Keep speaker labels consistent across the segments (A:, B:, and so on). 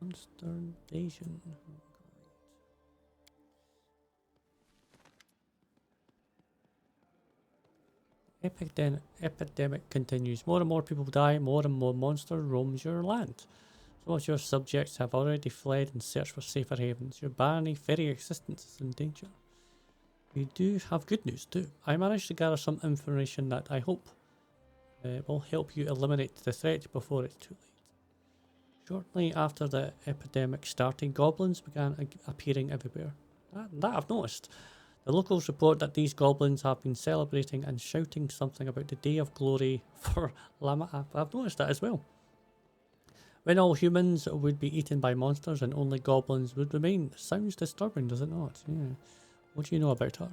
A: Monster invasion. Epidemic continues. More and more people die, more and more monsters roams your land. Some of your subjects have already fled in search for safer havens. Your barony very existence is in danger. We do have good news too. I managed to gather some information that I hope will help you eliminate the threat before it's too late. Shortly after the epidemic started, goblins began appearing everywhere. That I've noticed. The locals report that these goblins have been celebrating and shouting something about the Day of Glory for Lama. I've noticed that as well. When all humans would be eaten by monsters and only goblins would remain. Sounds disturbing, does it not? Yeah. What do you know about her?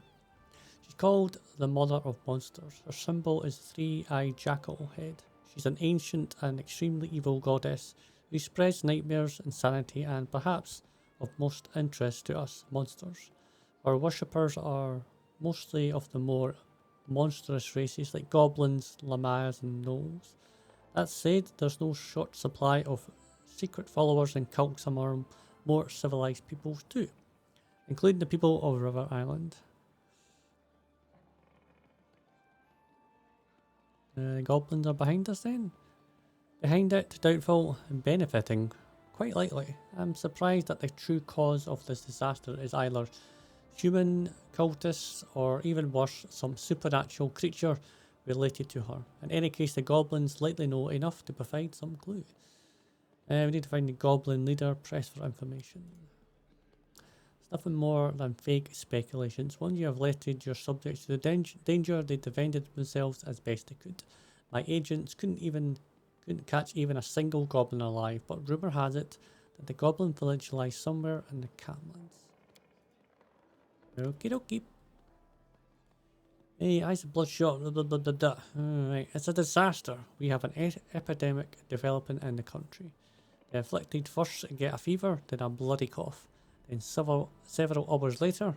A: She's called the Mother of Monsters. Her symbol is a three-eyed jackal head. She's an ancient and extremely evil goddess who spreads nightmares, insanity, and perhaps of most interest to us, monsters. Our worshippers are mostly of the more monstrous races like goblins, lammas, and gnolls. That said, there's no short supply of secret followers and cults among more civilized peoples too, including the people of River Island. Goblins are behind us then? Behind it, doubtful, and benefiting, quite likely. I'm surprised that the true cause of this disaster is either human cultists or even worse, some supernatural creature related to her. In any case, the goblins likely know enough to provide some clue. We need to find the goblin leader, press for information. It's nothing more than fake speculations. Once you have alerted your subjects to the danger, they defended themselves as best they could. My agents couldn't catch even a single goblin alive, but rumour has it that the goblin village lies somewhere in the Camlands. Okie dokie. Hey, eyes of bloodshot. Right, it's a disaster. We have an epidemic developing in the country. The afflicted first get a fever, then a bloody cough. Then several hours later,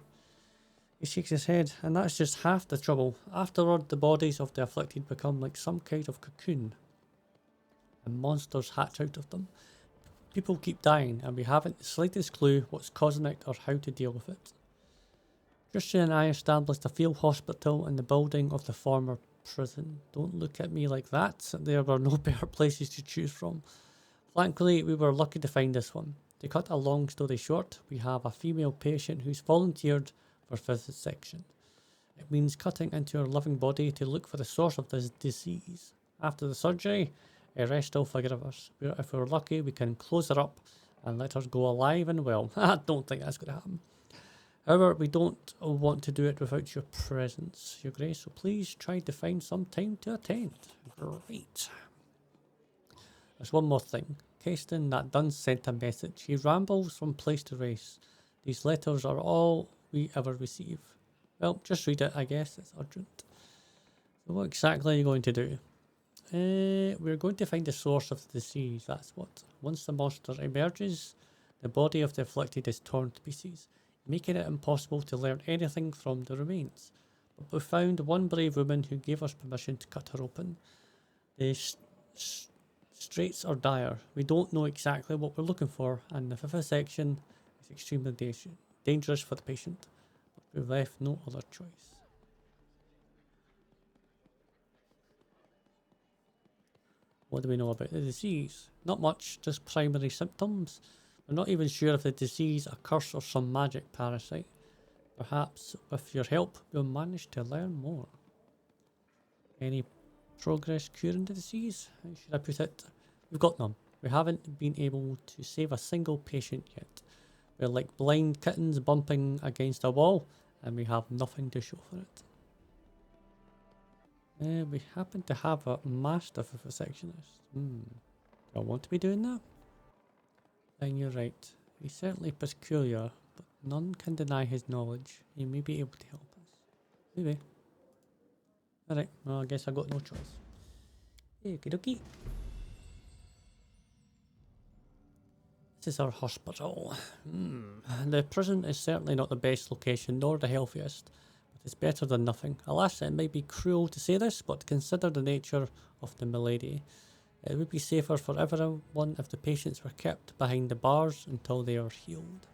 A: he shakes his head, and that's just half the trouble. Afterward, the bodies of the afflicted become like some kind of cocoon, and monsters hatch out of them. People keep dying, and we haven't the slightest clue what's causing it or how to deal with it. Christian and I established a field hospital in the building of the former prison. Don't look at me like that. There were no better places to choose from. Thankfully, we were lucky to find this one. To cut a long story short, we have a female patient who's volunteered for vivisection. It means cutting into her living body to look for the source of this disease. After the surgery, the rest will forgive us. If we're lucky, we can close her up and let her go alive and well. I don't think that's going to happen. However, we don't want to do it without your presence, Your Grace, so please try to find some time to attend. Great. There's one more thing. Kesten, that dunce, sent a message. He rambles from place to race. These letters are all we ever receive. Well, just read it, I guess. It's urgent. So what exactly are you going to do? We're going to find the source of the disease, that's what. Once the monster emerges, the body of the afflicted is torn to pieces, making it impossible to learn anything from the remains. But we found one brave woman who gave us permission to cut her open. The straits are dire. We don't know exactly what we're looking for, and the vivisection is extremely dangerous for the patient. But we've left no other choice. What do we know about the disease? Not much, just primary symptoms. We're not even sure if the disease a curse or some magic parasite. Perhaps with your help, we'll manage to learn more. Any progress curing the disease? How should I put it? We've got none. We haven't been able to save a single patient yet. We're like blind kittens bumping against a wall, and we have nothing to show for it. We happen to have a master vivisectionist. Do I want to be doing that? Then you're right. He's certainly peculiar, but none can deny his knowledge. He may be able to help us. Maybe. Alright, well I guess I got no choice. Okie dokie. This is our hospital. The prison is certainly not the best location, nor the healthiest. It's better than nothing. Alas, it might be cruel to say this, but consider the nature of the malady. It would be safer for everyone if the patients were kept behind the bars until they are healed.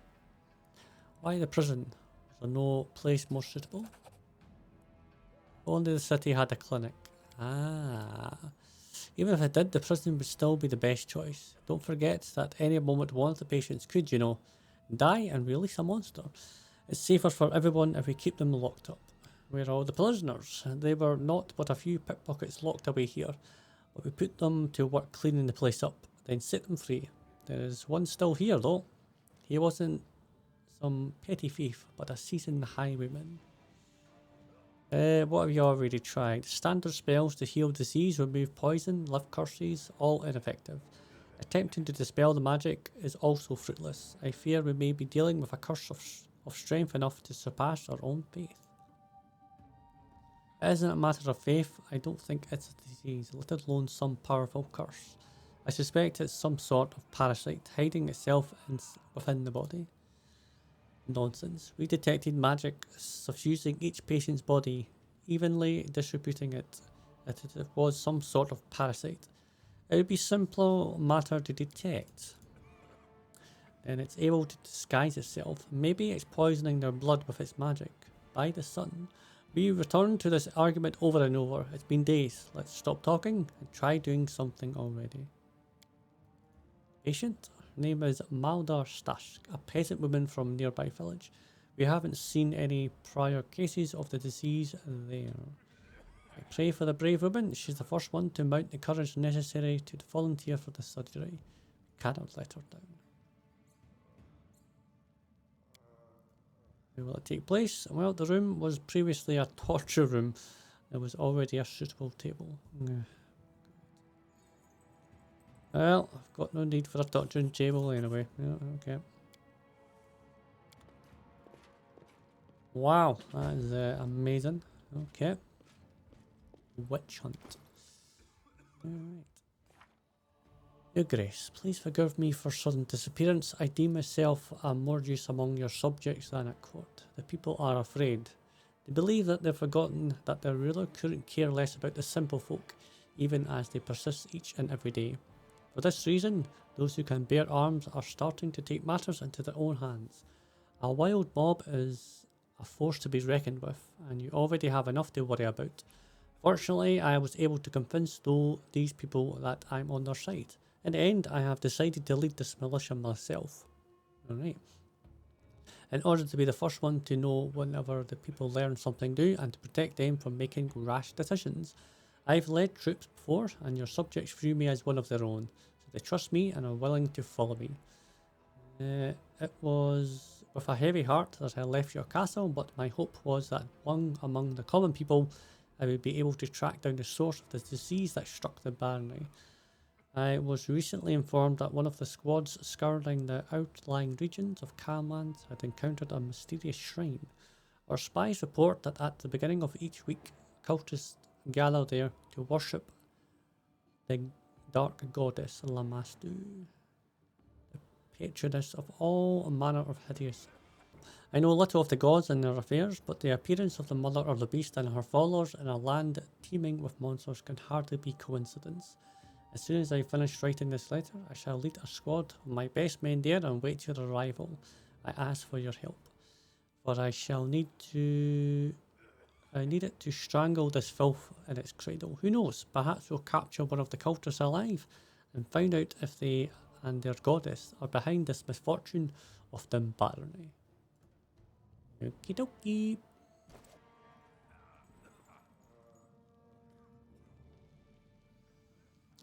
A: Why the prison? Is there no place more suitable? Only the city had a clinic. Ah. Even if it did, the prison would still be the best choice. Don't forget that any moment one of the patients could, you know, die and release a monster. It's safer for everyone if we keep them locked up. Where are all the prisoners? They were not but a few pickpockets locked away here, but we put them to work cleaning the place up, then set them free. There is one still here though. He wasn't some petty thief, but a seasoned highwayman. What have you already tried? Standard spells to heal disease, remove poison, lift curses, all ineffective. Attempting to dispel the magic is also fruitless. I fear we may be dealing with a curse of strength enough to surpass our own faith. It isn't a matter of faith. I don't think it's a disease, let alone some powerful curse. I suspect it's some sort of parasite hiding itself within the body. Nonsense. We detected magic suffusing each patient's body, evenly distributing it as if it was some sort of parasite. It would be simple matter to detect. Then it's able to disguise itself. Maybe it's poisoning their blood with its magic. By the sun. We return to this argument over and over. It's been days. Let's stop talking and try doing something already. Patient? Her name is Maldar Stash, a peasant woman from nearby village. We haven't seen any prior cases of the disease there. I pray for the brave woman. She's the first one to mount the courage necessary to volunteer for the surgery. We cannot let her down. Where will it take place? Well, the room was previously a torture room. There was already a suitable table. Well, I've got no need for a torturing table anyway. Yeah, okay. Wow, that is amazing. Okay. Witch hunt. Alright. Your Grace, please forgive me for sudden disappearance. I deem myself a more use among your subjects than at court. The people are afraid. They believe that they've forgotten that their ruler couldn't care less about the simple folk, even as they persist each and every day. For this reason, those who can bear arms are starting to take matters into their own hands. A wild mob is a force to be reckoned with, and you already have enough to worry about. Fortunately, I was able to convince these people that I'm on their side. In the end, I have decided to lead this militia myself. Alright. In order to be the first one to know whenever the people learn something new and to protect them from making rash decisions. I've led troops before, and your subjects view me as one of their own, so they trust me and are willing to follow me. It was with a heavy heart that I left your castle, but my hope was that among the common people, I would be able to track down the source of the disease that struck the barony. I was recently informed that one of the squads scouring the outlying regions of Calmland had encountered a mysterious shrine. Our spies report that at the beginning of each week, cultists gather there to worship the dark goddess Lamastu, the patroness of all manner of hideous. I know little of the gods and their affairs, but the appearance of the mother of the beast and her followers in a land teeming with monsters can hardly be coincidence. As soon as I finish writing this letter, I shall lead a squad of my best men there and wait your arrival. I ask for your help, for I need it to strangle this filth in its cradle. Who knows, perhaps we'll capture one of the cultists alive and find out if they and their goddess are behind this misfortune of the barony. Okie dokie.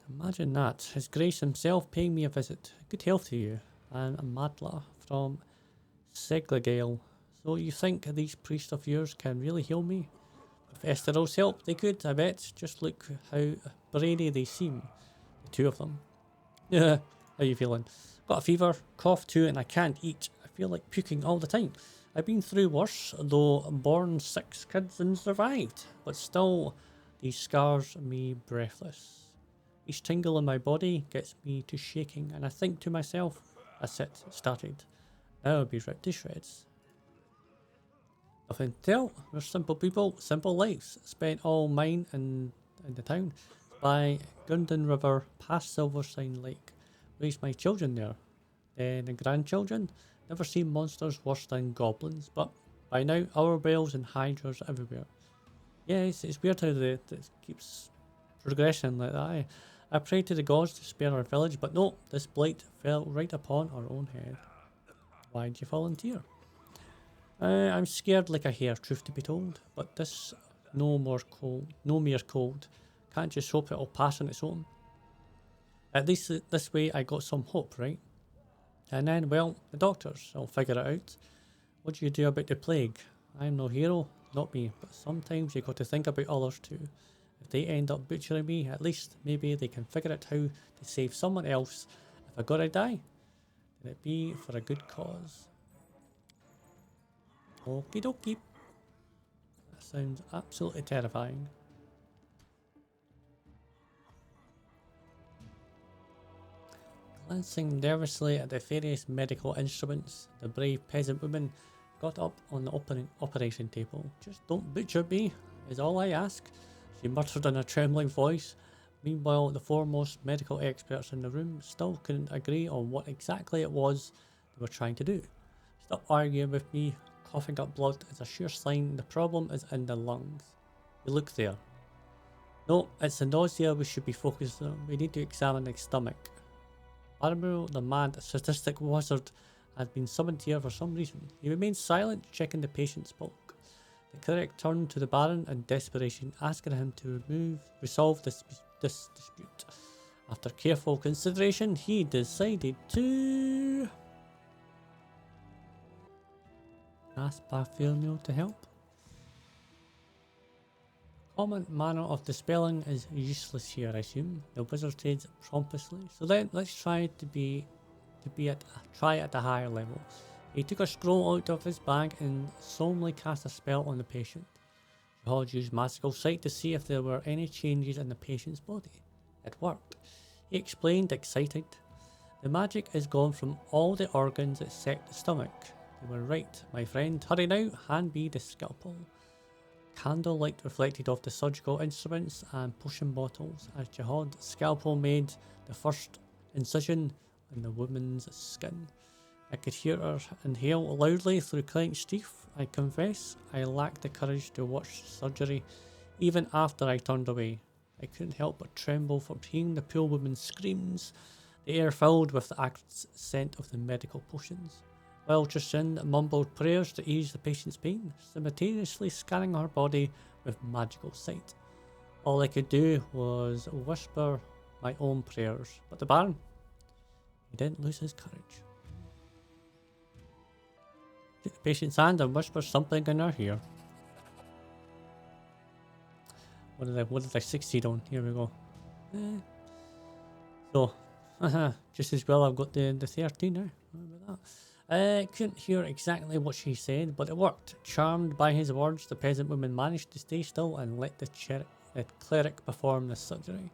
A: Imagine that, His Grace himself paying me a visit. Good health to you. And a Madla from Seglegale. So you think these priests of yours can really heal me? With Esterel's help, they could, I bet. Just look how brainy they seem. The two of them. Yeah, how you feeling? Got a fever, cough too, and I can't eat. I feel like puking all the time. I've been through worse, though born 6 kids and survived. But still, these scars me breathless. Each tingle in my body gets me to shaking, and I think to myself, that's it, it started. Now I'll be ripped to shreds. Nothing to tell, we're simple people, simple lives, spent all mine in the town. By Gurnden River, past Silversine Lake. Raised my children there. Then the grandchildren. Never seen monsters worse than goblins, but by now our whales and hydras are everywhere. Yes, it's weird how it keeps progressing like that. I prayed to the gods to spare our village, but no, this blight fell right upon our own head. Why'd you volunteer? I'm scared like a hare, truth to be told, but this no mere cold. Can't just hope it'll pass on its own. At least this way I got some hope, right? And then, well, the doctors, I'll figure it out. What do you do about the plague? I'm no hero, not me, but sometimes you got to think about others too. If they end up butchering me, at least maybe they can figure out how to save someone else. If I gotta die, then it be for a good cause. Okie dokie. That sounds absolutely terrifying. Glancing nervously at the various medical instruments, the brave peasant woman got up on the operation table. Just don't butcher me, is all I ask, she muttered in a trembling voice. Meanwhile, the foremost medical experts in the room still couldn't agree on what exactly it was they were trying to do. Stop arguing with me. Coughing up blood is a sure sign the problem is in the lungs. You look there. No, it's the nausea we should be focused on. We need to examine the stomach. Admiral, the mad statistic wizard, had been summoned here for some reason. He remained silent, checking the patient's bulk. The cleric turned to the Baron in desperation, asking him to resolve this dispute. After careful consideration, he decided to ask Pathfinder to help. Common manner of dispelling is useless here, I assume. The wizard said pompously. So then let's try at a higher level. He took a scroll out of his bag and solemnly cast a spell on the patient. Jihad used magical sight to see if there were any changes in the patient's body. It worked. He explained, excited. The magic is gone from all the organs except the stomach. You were right, my friend. Hurry now, hand me the scalpel. Candlelight reflected off the surgical instruments and potion bottles as Jihad's scalpel made the first incision in the woman's skin. I could hear her inhale loudly through clenched teeth. I confess, I lacked the courage to watch surgery, even after I turned away. I couldn't help but tremble from hearing the poor woman's screams, the air filled with the acrid scent of the medical potions. While Tristan mumbled prayers to ease the patient's pain, simultaneously scanning her body with magical sight. All I could do was whisper my own prayers, but the Baron, he didn't lose his courage. Took the patient's hand and whispered something in her ear. What did I succeed on? Here we go. So, just as well I've got the 13 now. What about that? I couldn't hear exactly what she said, but it worked. Charmed by his words, the peasant woman managed to stay still and let the cleric perform the surgery.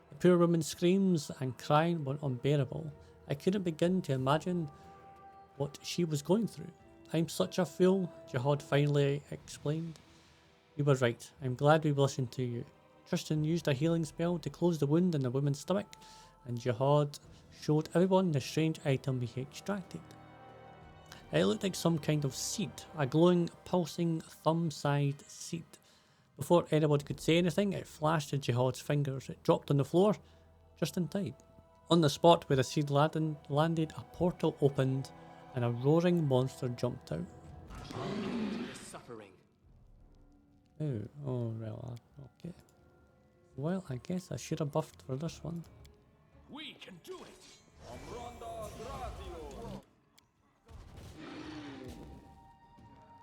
A: The poor woman's screams and crying were unbearable. I couldn't begin to imagine what she was going through. I'm such a fool, Jihad finally explained. You were right. I'm glad we listened to you. Tristan used a healing spell to close the wound in the woman's stomach, and Jihad showed everyone the strange item he extracted. It looked like some kind of seed, a glowing, pulsing, thumb-sized seed. Before anybody could say anything, it flashed to Jihad's fingers. It dropped on the floor, just in time. On the spot where the seed landed, a portal opened, and a roaring monster jumped out.
B: Suffering.
A: Oh, well, okay. Well, I guess I should have buffed for this one.
B: We can do it.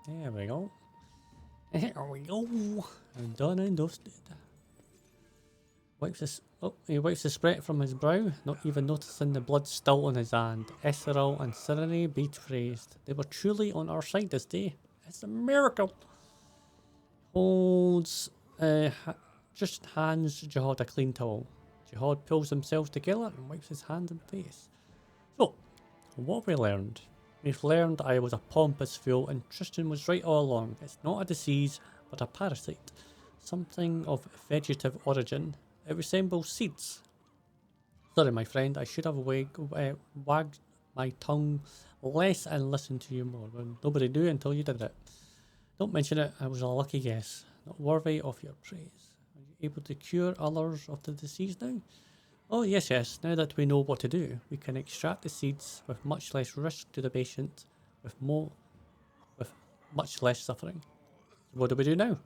A: There we go. There we go. I'm done and dusted. He wipes the sweat from his brow, not even noticing the blood still on his hand. Esseril and Serenity be praised. They were truly on our side this day. It's a miracle. Holds, just hands Jihad a clean towel. Jihad pulls himself together and wipes his hands and face. So, what have we learned? We've learned I was a pompous fool and Tristan was right all along. It's not a disease, but a parasite. Something of vegetative origin. It resembles seeds. Sorry, my friend, I should have wagged my tongue less and listened to you more. Well, nobody knew until you did it. Don't mention it, I was a lucky guess. Not worthy of your praise. Are you able to cure others of the disease now? Oh, yes, yes. Now that we know what to do, we can extract the seeds with much less risk to the patient, with much less suffering. So what do we do now?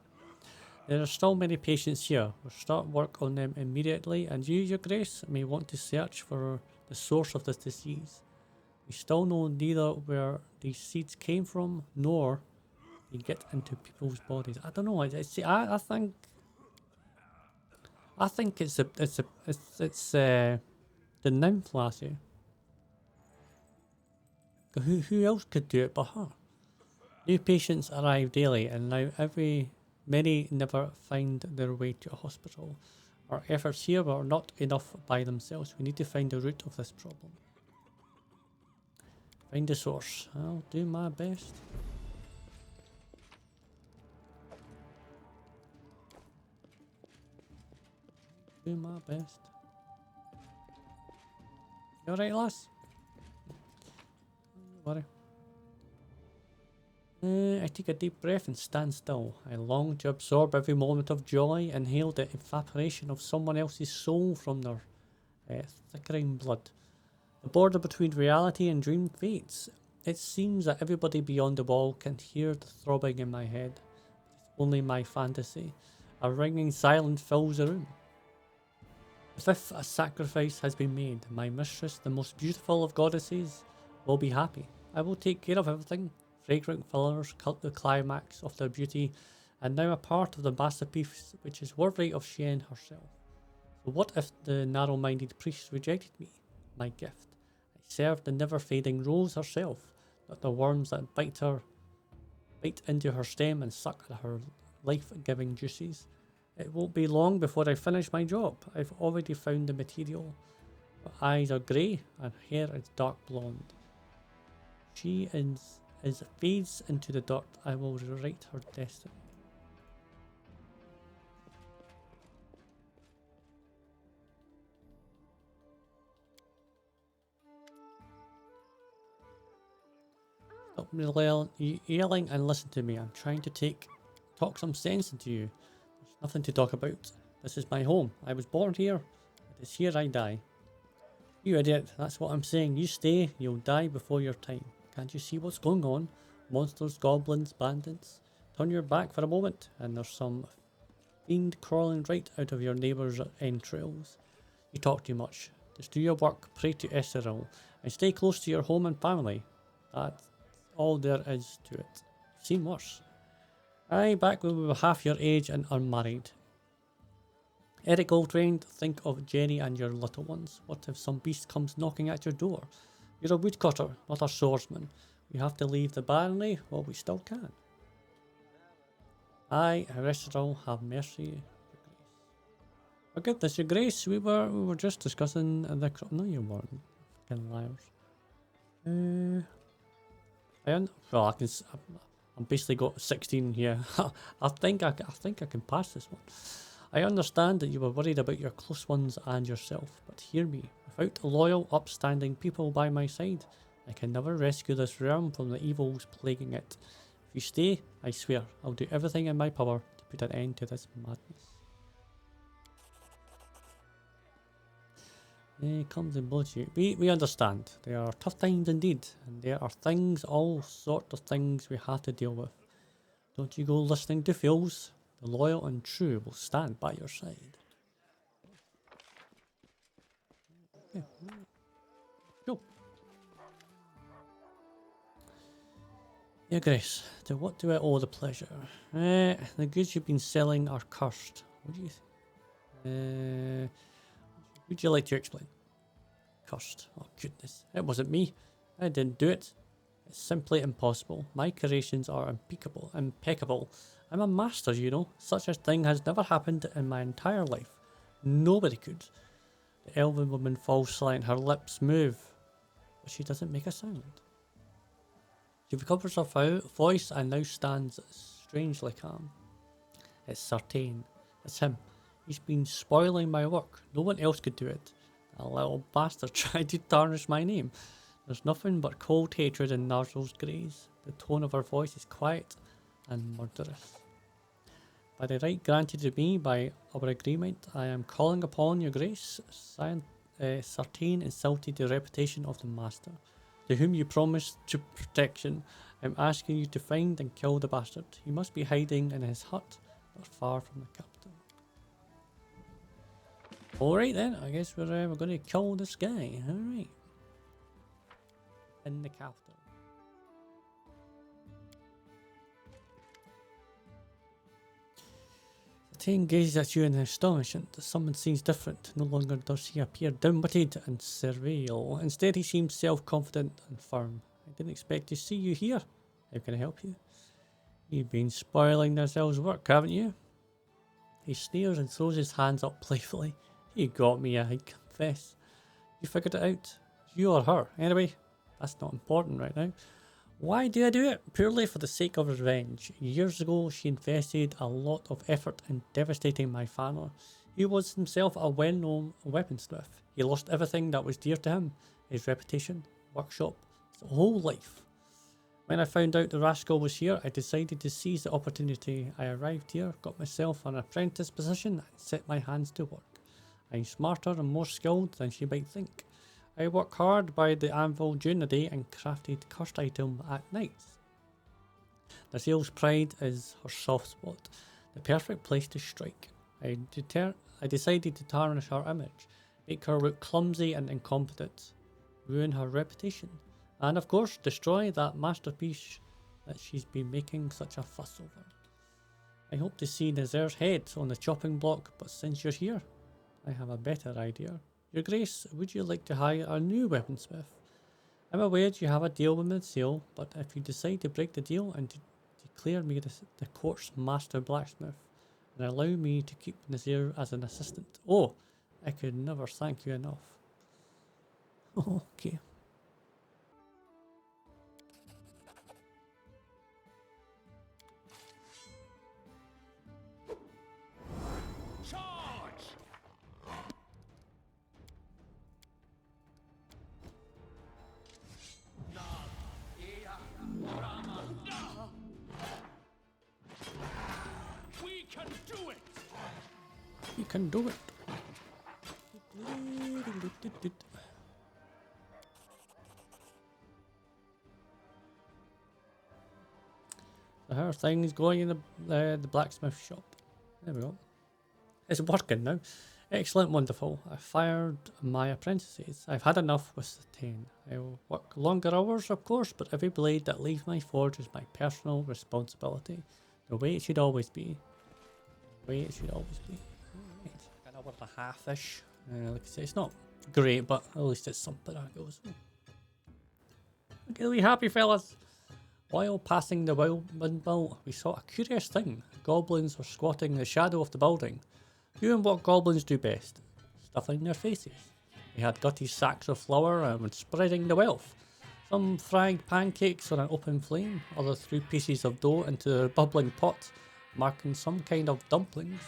A: There are still many patients here. We'll start work on them immediately, and you, Your Grace, may want to search for the source of this disease. We still know neither where these seeds came from, nor they get into people's bodies. I don't know. I think it's the nymph lassie. Who else could do it but her? New patients arrive daily, and now many never find their way to a hospital. Our efforts here were not enough by themselves. We need to find the root of this problem. Find the source. I'll do my best. Do my best. You alright, lass? Don't worry. I take a deep breath and stand still. I long to absorb every moment of joy, inhale the evaporation of someone else's soul from their thickening blood. The border between reality and dream fades. It seems that everybody beyond the wall can hear the throbbing in my head. It's only my fantasy. A ringing silence fills the room. As if a sacrifice has been made, my mistress, the most beautiful of goddesses, will be happy. I will take care of everything. Fragrant flowers cut the climax of their beauty, and now a part of the masterpiece which is worthy of Chien herself. So what if the narrow-minded priest rejected me, my gift? I served the never-fading rose herself, not the worms that bite into her stem and suck at her life-giving juices. It won't be long before I finish my job. I've already found the material. Her eyes are grey, and hair is dark blonde. She is... As it fades into the dirt, I will rewrite her destiny. Stop yelling and listen to me. I'm trying to talk some sense into you. There's nothing to talk about. This is my home. I was born here. It is here I die. You idiot, that's what I'm saying. You stay, you'll die before your time. Can't you see what's going on? Monsters, goblins, bandits. Turn your back for a moment, and there's some fiend crawling right out of your neighbour's entrails. You talk too much. Just do your work, pray to Nazrielle, and stay close to your home and family. That's all there is to it. You've seen worse. Aye, back when we were half your age and unmarried. Eric Goldtrain, think of Jenny and your little ones. What if some beast comes knocking at your door? You're a woodcutter, not a swordsman. We have to leave the barony while we still can. Aye, Nazrielle, have mercy, Your Grace. For goodness, Your Grace, we were just discussing the... No, you weren't. Fucking liars. I'm basically got 16 here. I think I can pass this one. I understand that you were worried about your close ones and yourself, but hear me. Without loyal, upstanding people by my side, I can never rescue this realm from the evils plaguing it. If you stay, I swear, I'll do everything in my power to put an end to this madness. Comes and bullshit. We understand. There are tough times indeed, and there are all sorts of things we have to deal with. Don't you go listening to fools. The loyal and true will stand by your side. Yeah. Go. Your Grace, to what do I owe the pleasure? The goods you've been selling are cursed. What do you think? Would you like to explain? Cursed. Oh goodness, it wasn't me. I didn't do it. It's simply impossible. My creations are impeccable. I'm a master, you know. Such a thing has never happened in my entire life. Nobody could. The elven woman falls silent. Her lips move, but she doesn't make a sound. She recovers her voice and now stands strangely calm. It's Sartain. It's him. He's been spoiling my work. No one else could do it. A little bastard tried to tarnish my name. There's nothing but cold hatred in Nazrielle's gaze. The tone of her voice is quiet and murderous. By the right granted to me by our agreement, I am calling upon your grace, Sartain insulted the reputation of the master, to whom you promised protection. I'm asking you to find and kill the bastard. He must be hiding in his hut, not far from the capital. Alright then, I guess we're going to kill this guy. Alright. In the capital. Sartain gazes at you in astonishment. The summon seems different. No longer does he appear dim-witted and surreal. Instead, he seems self-confident and firm. I didn't expect to see you here. How can I help you? You've been spoiling Nazrielle's work, haven't you? He sneers and throws his hands up playfully. You got me, I confess. You figured it out. You or her. Anyway, that's not important right now. Why do I do it? Purely for the sake of revenge. Years ago, she invested a lot of effort in devastating my father. He was himself a well-known weaponsmith. He lost everything that was dear to him. His reputation, workshop, his whole life. When I found out the rascal was here, I decided to seize the opportunity. I arrived here, got myself an apprentice position, and set my hands to work. I'm smarter and more skilled than she might think. I work hard by the anvil during the day and crafted cursed item at night. Nazrielle's pride is her soft spot, the perfect place to strike. I decided to tarnish her image, make her look clumsy and incompetent, ruin her reputation, and of course destroy that masterpiece that she's been making such a fuss over. I hope to see Nazrielle's head on the chopping block, but since you're here, I have a better idea. Your Grace, would you like to hire a new weaponsmith? I'm aware you have a deal with Nazrielle, but if you decide to break the deal and declare me the court's master blacksmith, and allow me to keep Nazrielle as an assistant. Oh, I could never thank you enough. Okay. You can do it. So how are things going in the blacksmith shop? There we go. It's working now. Excellent, wonderful. I fired my apprentices. I've had enough with the 10. I will work longer hours, of course, but every blade that leaves my forge is my personal responsibility. The way it should always be. The way it should always be. Right. An hour and a half-ish. Like I say, it's not great, but at least it's something that goes. Okay, are we happy, fellas? While passing the windmill, we saw a curious thing. Goblins were squatting in the shadow of the building, doing what goblins do best, stuffing their faces. They had gutty sacks of flour and were spreading the wealth. Some fried pancakes on an open flame, others threw pieces of dough into their bubbling pot, marking some kind of dumplings.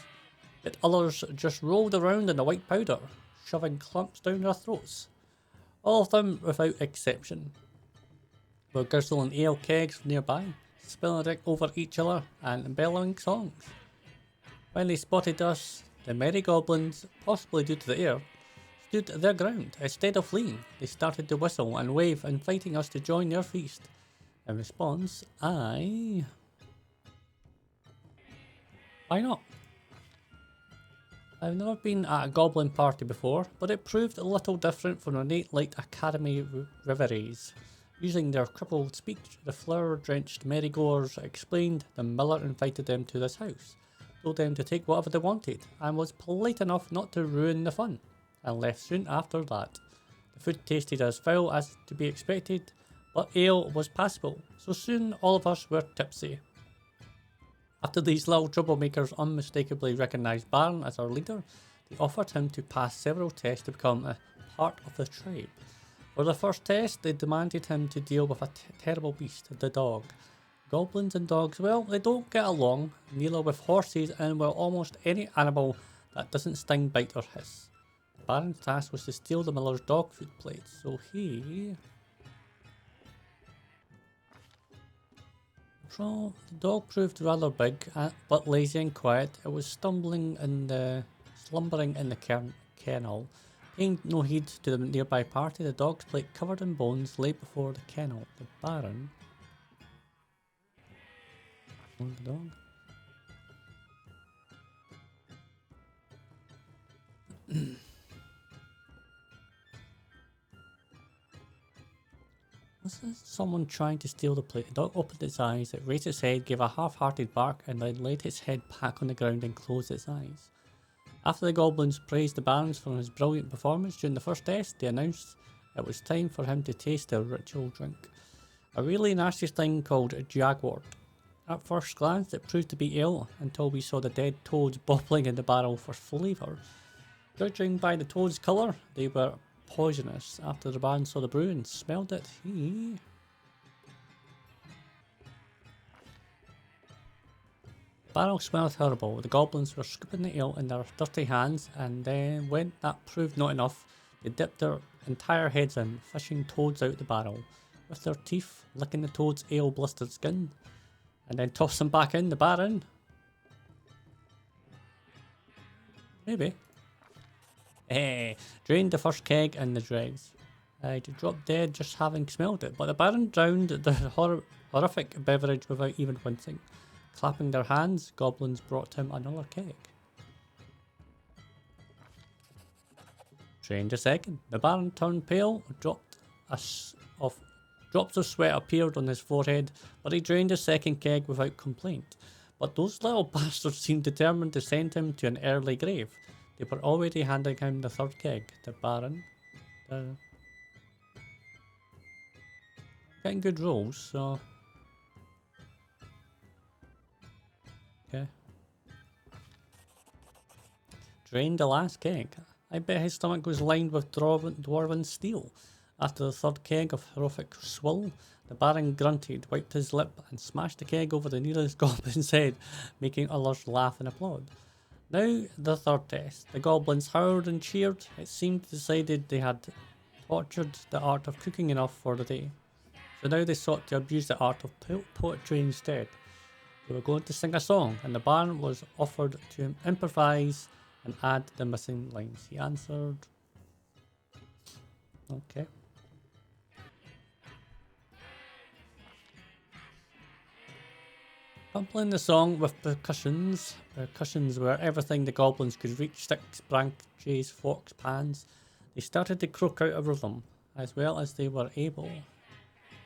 A: Yet others just rolled around in the white powder, shoving clumps down their throats. All of them without exception were guzzling ale kegs nearby, spilling it over each other and bellowing songs. When they spotted us, the merry goblins, possibly due to the air, stood their ground. Instead of fleeing, they started to whistle and wave, inviting us to join their feast. In response, why not? I've never been at a goblin party before, but it proved a little different from ornate light academy reveries. Using their crippled speech, the flour-drenched merry-goers explained the miller invited them to this house, told them to take whatever they wanted, and was polite enough not to ruin the fun, and left soon after that. The food tasted as foul as to be expected, but ale was passable, so soon all of us were tipsy. After these little troublemakers unmistakably recognised Baron as our leader, they offered him to pass several tests to become a part of the tribe. For the first test, they demanded him to deal with a terrible beast, the dog. Goblins and dogs, well, they don't get along, neither with horses, and well, almost any animal that doesn't sting, bite or hiss. The Baron's task was to steal the miller's dog food plates, so So, the dog proved rather big, but lazy and quiet. It was slumbering in the kennel. Paying no heed to the nearby party, the dog's plate covered in bones lay before the kennel. The Baron... Oh, the dog. Was this someone trying to steal the plate? The dog opened its eyes, it raised its head, gave a half-hearted bark, and then laid its head back on the ground and closed its eyes. After the goblins praised the Baron for his brilliant performance during the first test, they announced it was time for him to taste their ritual drink. A really nasty thing called Jaguar. At first glance, it proved to be ale, until we saw the dead toads bobbling in the barrel for flavour. Judging by the toads' colour, they were poisonous. After the Baron saw the brew and smelled it, he... The barrel smelled horrible. The goblins were scooping the ale in their dirty hands, and then when that proved not enough, they dipped their entire heads in, fishing toads out the barrel. With their teeth, licking the toad's ale-blistered skin, and then toss them back in. The Baron... Maybe. Drained the first keg in the dregs. He dropped dead just having smelled it, but the Baron drowned the horrific beverage without even wincing. Clapping their hands, goblins brought him another keg. Drained a second. The Baron turned pale, drops of sweat appeared on his forehead, but he drained a second keg without complaint. But those little bastards seemed determined to send him to an early grave. They were already handing him the third keg. The Baron... Getting good rolls, so... Okay. Drained the last keg. I bet his stomach was lined with dwarven steel. After the third keg of horrific swill, the Baron grunted, wiped his lip, and smashed the keg over the nearest goblin's head, making others laugh and applaud. Now, the third test. The goblins howled and cheered. It seemed decided they had tortured the art of cooking enough for the day. So now they sought to abuse the art of poetry instead. They were going to sing a song, and the Baron was offered to improvise and add the missing lines. He answered... Okay. Coupling the song with percussions. Percussions were everything the goblins could reach: sticks, branches, forks, pans. They started to croak out a rhythm, as well as they were able.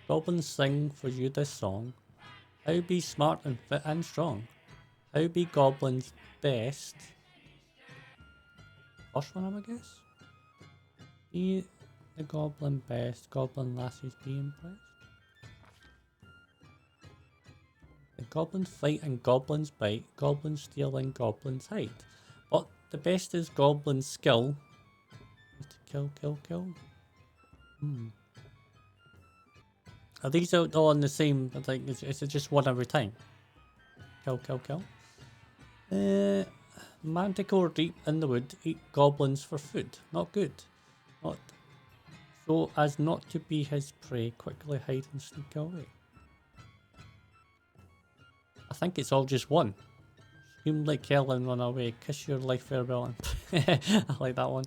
A: Goblins sing for you this song. How be smart and fit and strong. How be goblins best. First one, I guess. Be the goblin best. Goblin lassies be impressed. The goblins fight and goblins bite, goblins steal and goblins hide. But the best is goblins' skill. To kill. Are these all on the same, like, is it just one every time? Kill. Manticore deep in the wood, eat goblins for food. Not good. Not so as not to be his prey, quickly hide and sneak away. I think it's all just one. Scream like hell and run away. Kiss your life farewell. I like that one.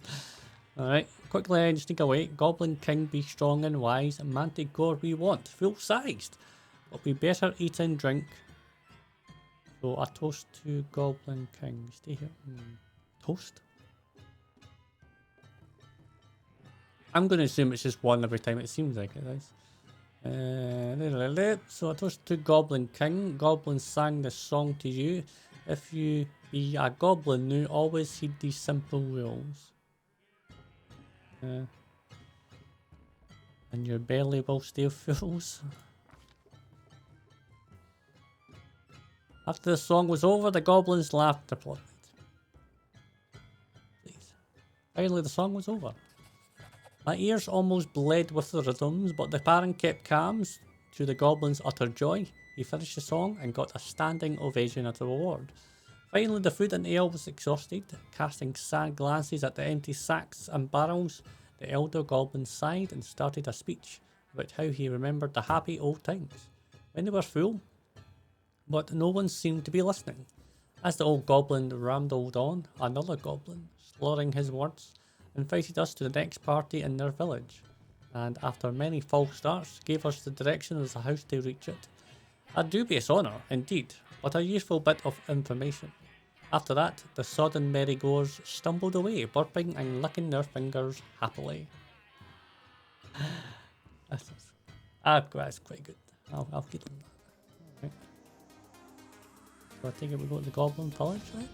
A: Alright. Quickly and sneak away. Goblin King be strong and wise. Manticore we want. Full sized. But we better eat and drink. So a toast to Goblin King. Stay here. Toast? I'm going to assume it's just one every time. It seems like it is. So a toast to Goblin King. Goblins sang this song to you. If you be a goblin now, always heed these simple rules. And your belly will stay full. After the song was over, the goblins laughed and applauded. Please. Finally, the song was over. My ears almost bled with the rhythms, but the Baron kept calm to the goblins' utter joy. He finished the song and got a standing ovation as a reward. Finally, the food and ale was exhausted. Casting sad glances at the empty sacks and barrels, the elder goblin sighed and started a speech about how he remembered the happy old times when they were full, but no one seemed to be listening. As the old goblin rambled on, another goblin, slurring his words, invited us to the next party in their village, and after many false starts, gave us the direction of the house to reach it. A dubious honour, indeed, but a useful bit of information. After that, the sodden merry-goers stumbled away, burping and licking their fingers happily. That's quite good. I'll keep them. Right. So I think it we go to the Goblin Village, right?